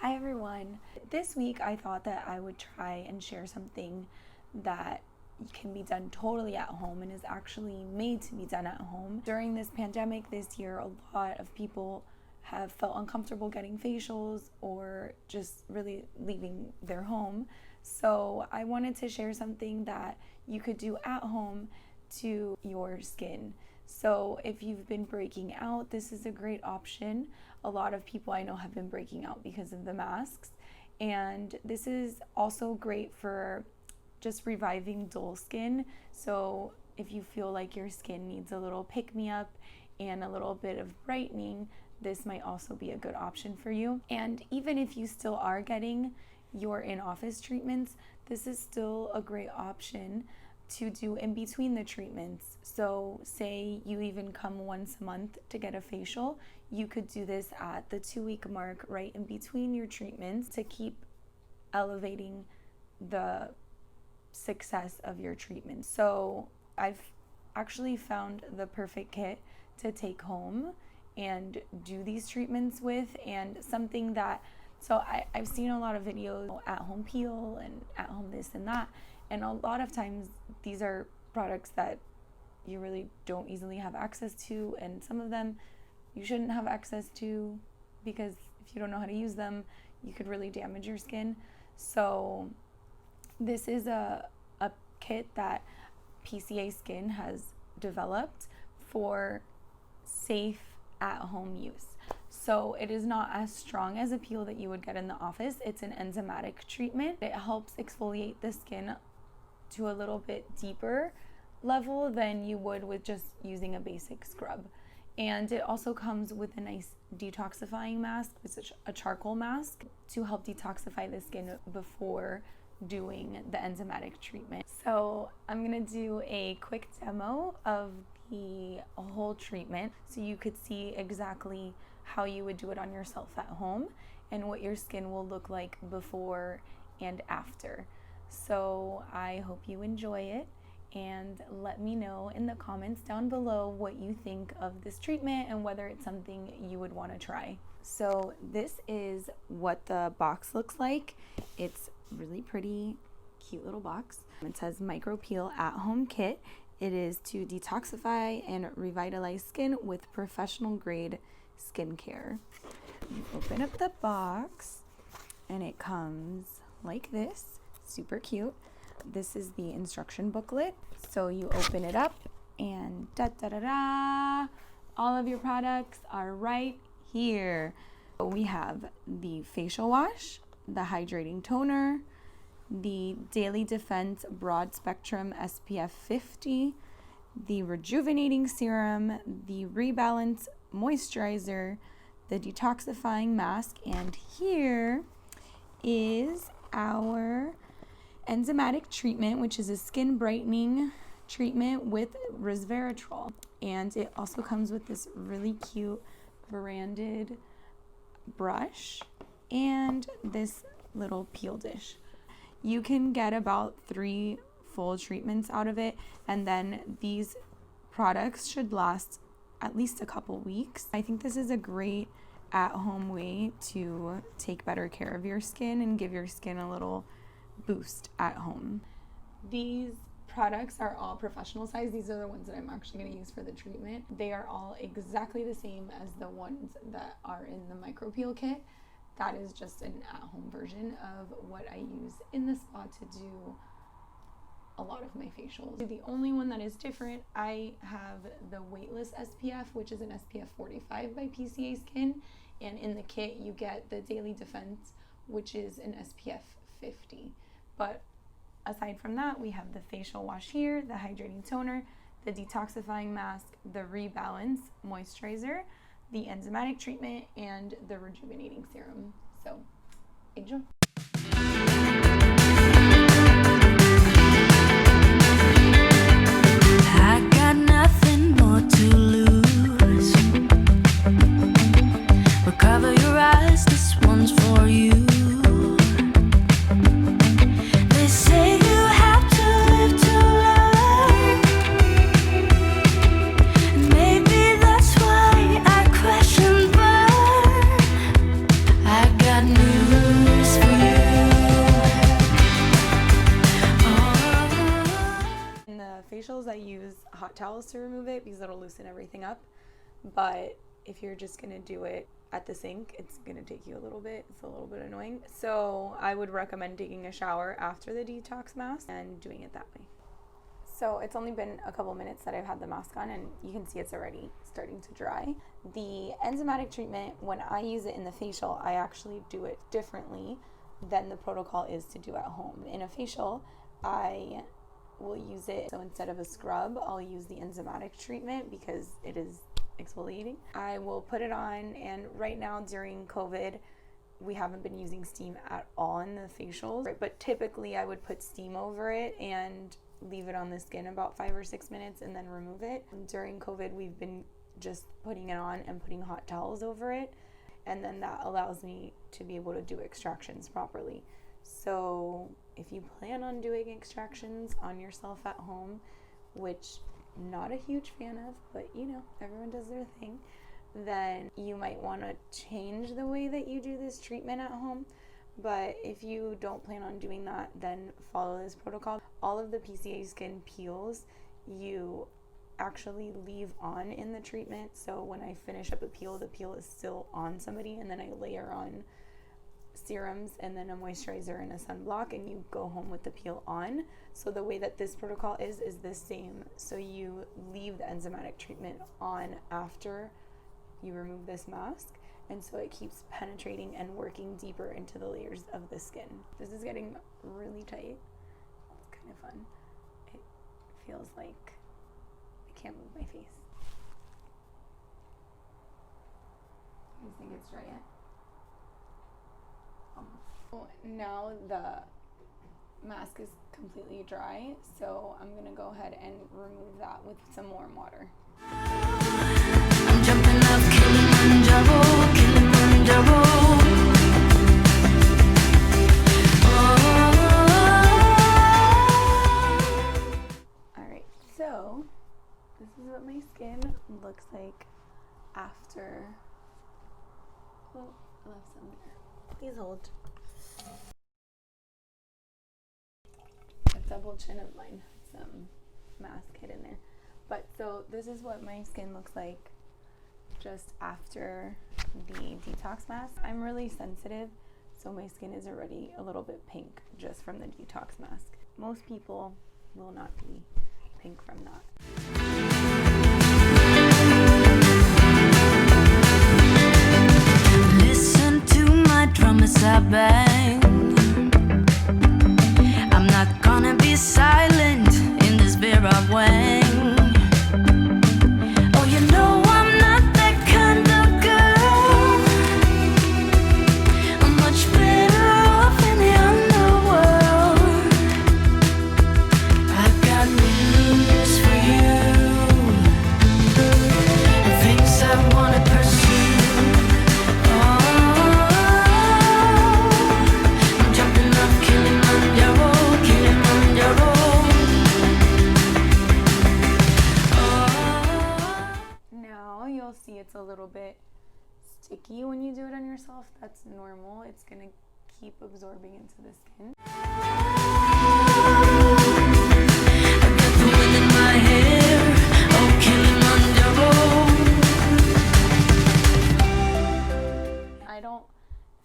Hi everyone. This week I thought that I would try and share something that can be done totally at home and is actually made to be done at home. During this pandemic this year, a lot of people have felt uncomfortable getting facials or just really leaving their home. So I wanted to share something that you could do at home to your skin. So if you've been breaking out, this is a great option. A lot of people I know have been breaking out because of the masks. And this is also great for just reviving dull skin. So if you feel like your skin needs a little pick-me-up and a little bit of brightening, this might also be a good option for you. And even if you still are getting your in-office treatments, this is still a great option to do in between the treatments. So say you even come once a month to get a facial, you could do this at the 2-week mark right in between your treatments to keep elevating the success of your treatment. So I've actually found the perfect kit to take home and do these treatments with, and something that, so I've seen a lot of videos at home peel and at home this and that, and a lot of times these are products that you really don't easily have access to, and some of them you shouldn't have access to because if you don't know how to use them, you could really damage your skin. So this is a kit that PCA Skin has developed for safe at-home use. So it is not as strong as a peel that you would get in the office. It's an enzymatic treatment. It helps exfoliate the skin to a little bit deeper level than you would with just using a basic scrub. And it also comes with a nice detoxifying mask, which is a charcoal mask, to help detoxify the skin before doing the enzymatic treatment. So I'm gonna do a quick demo of the whole treatment so you could see exactly how you would do it on yourself at home and what your skin will look like before and after. So I hope you enjoy it, and let me know in the comments down below what you think of this treatment and whether it's something you would want to try. So this is what the box looks like. It's really pretty, cute little box. It says Micro Peel at Home Kit. It is to detoxify and revitalize skin with professional grade skincare. You open up the box and it comes like this, super cute. This is the instruction booklet. So you open it up and all of your products are right here. So we have the facial wash, the hydrating toner, the Daily Defense Broad Spectrum SPF 50, the rejuvenating serum, the rebalance moisturizer, the detoxifying mask, and here is our enzymatic treatment, which is a skin brightening treatment with resveratrol. And it also comes with this really cute branded brush and this little peel dish. You can get about 3 full treatments out of it, and then these products should last at least a couple weeks. I think this is a great at-home way to take better care of your skin and give your skin a little boost at home. These products are all professional size. These are the ones that I'm actually going to use for the treatment. They are all exactly the same as the ones that are in the micro peel kit. That is just an at-home version of what I use in the spa to do a lot of my facials. The only one that is different, I have the weightless SPF, which is an SPF 45 by PCA Skin, and in the kit you get the Daily Defense, which is an SPF 50. But aside from that, we have the facial wash here, the hydrating toner, the detoxifying mask, the rebalance moisturizer, the enzymatic treatment, and the rejuvenating serum. So enjoy. I got nothing more to lose. Recover your eyes, this one's for you. They say you have to live to learn, and maybe that's why I crash and burn. I got news. hot towels to remove it because it'll loosen everything up. But if you're just gonna do it at the sink, it's gonna take you a little bit. It's a little bit annoying. So I would recommend taking a shower after the detox mask and doing it that way. So it's only been a couple minutes that I've had the mask on, and you can see it's already starting to dry. The enzymatic treatment, when I use it in the facial, I actually do it differently than the protocol is to do at home. In a facial, I will use it, so instead of a scrub, I'll use the enzymatic treatment because it is exfoliating. I will put it on, and right now during COVID, we haven't been using steam at all in the facials, but typically I would put steam over it and leave it on the skin about 5 or 6 minutes and then remove it. During COVID, we've been just putting it on and putting hot towels over it, and then that allows me to be able to do extractions properly. So if you plan on doing extractions on yourself at home, which not a huge fan of, but you know, everyone does their thing, then you might want to change the way that you do this treatment at home. But if you don't plan on doing that, then follow this protocol. All of the PCA skin peels you actually leave on in the treatment. So when I finish up a peel, the peel is still on somebody, and then I layer on serums and then a moisturizer and a sunblock, and you go home with the peel on. So the way that this protocol is the same. So you leave the enzymatic treatment on after you remove this mask, and so it keeps penetrating and working deeper into the layers of the skin. This is getting really tight. It's kind of fun. It feels like I can't move my face. Do you think it's dry yet? Now the mask is completely dry, so I'm gonna go ahead and remove that with some warm water. I'm jumping up Kilimanjaro, Kilimanjaro. Alright, so this is what my skin looks like after. Oh, I left some there. Please hold. A double chin of mine, some mask hid in there. But so this is what my skin looks like just after the detox mask. I'm really sensitive, so my skin is already a little bit pink just from the detox mask. Most people will not be pink from that. Listen to my drum as I bang. I'm not gonna be silent in this vera wang. Oh, you know I'm not that kind of girl. I'm much better off in the underworld. I've got news for you, and things I wanna pursue. I'm jumping up Kilimanjaro, Kilimanjaro. Now you'll see it's a little bit sticky when you do it on yourself. That's normal. It's gonna keep absorbing into the skin. I've got the wind in my hair, oh Kilimanjaro. I don't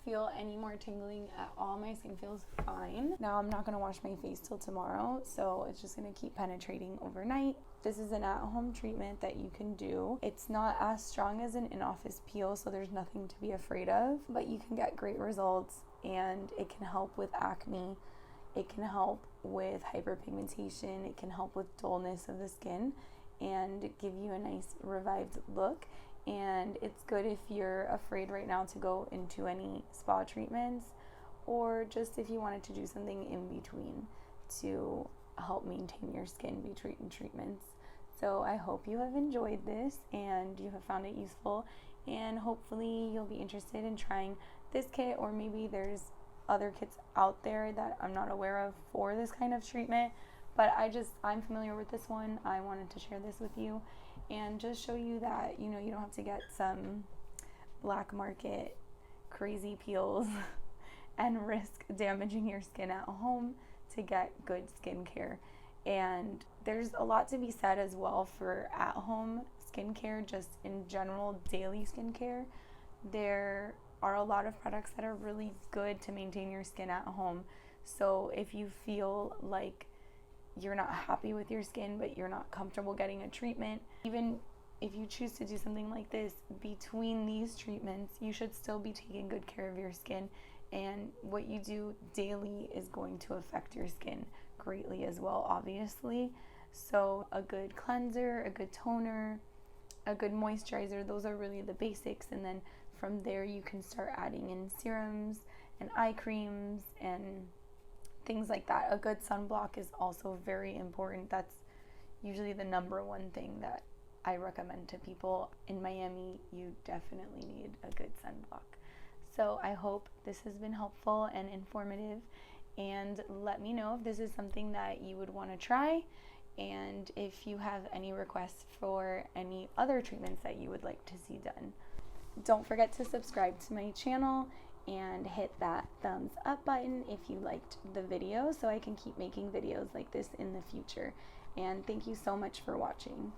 feel any more tingling at all. My skin feels fine. Now I'm not gonna wash my face till tomorrow, so it's just gonna keep penetrating overnight. This is an at-home treatment that you can do. It's not as strong as an in-office peel, so there's nothing to be afraid of, but you can get great results, and it can help with acne. It can help with hyperpigmentation. It can help with dullness of the skin and give you a nice revived look. And it's good if you're afraid right now to go into any spa treatments, or just if you wanted to do something in between to help maintain your skin between treatments. So I hope you have enjoyed this and you have found it useful, and hopefully you'll be interested in trying this kit, or maybe there's other kits out there that I'm not aware of for this kind of treatment, but I'm familiar with this one. I wanted to share this with you and just show you that, you know, you don't have to get some black market crazy peels and risk damaging your skin at home to get good skincare. And There's a lot to be said as well for at-home skincare, just in general daily skincare. There are a lot of products that are really good to maintain your skin at home. So if you feel like you're not happy with your skin, but you're not comfortable getting a treatment, even if you choose to do something like this, between these treatments, you should still be taking good care of your skin. And what you do daily is going to affect your skin greatly as well, obviously. So a good cleanser, a good toner, a good moisturizer, those are really the basics. And then from there you can start adding in serums and eye creams and things like that. A good sunblock is also very important. That's usually the number one thing that I recommend to people. In Miami, you definitely need a good sunblock. So I hope this has been helpful and informative, and let me know if this is something that you would want to try, and if you have any requests for any other treatments that you would like to see done. Don't forget to subscribe to my channel and hit that thumbs up button if you liked the video, so I can keep making videos like this in the future. And thank you so much for watching.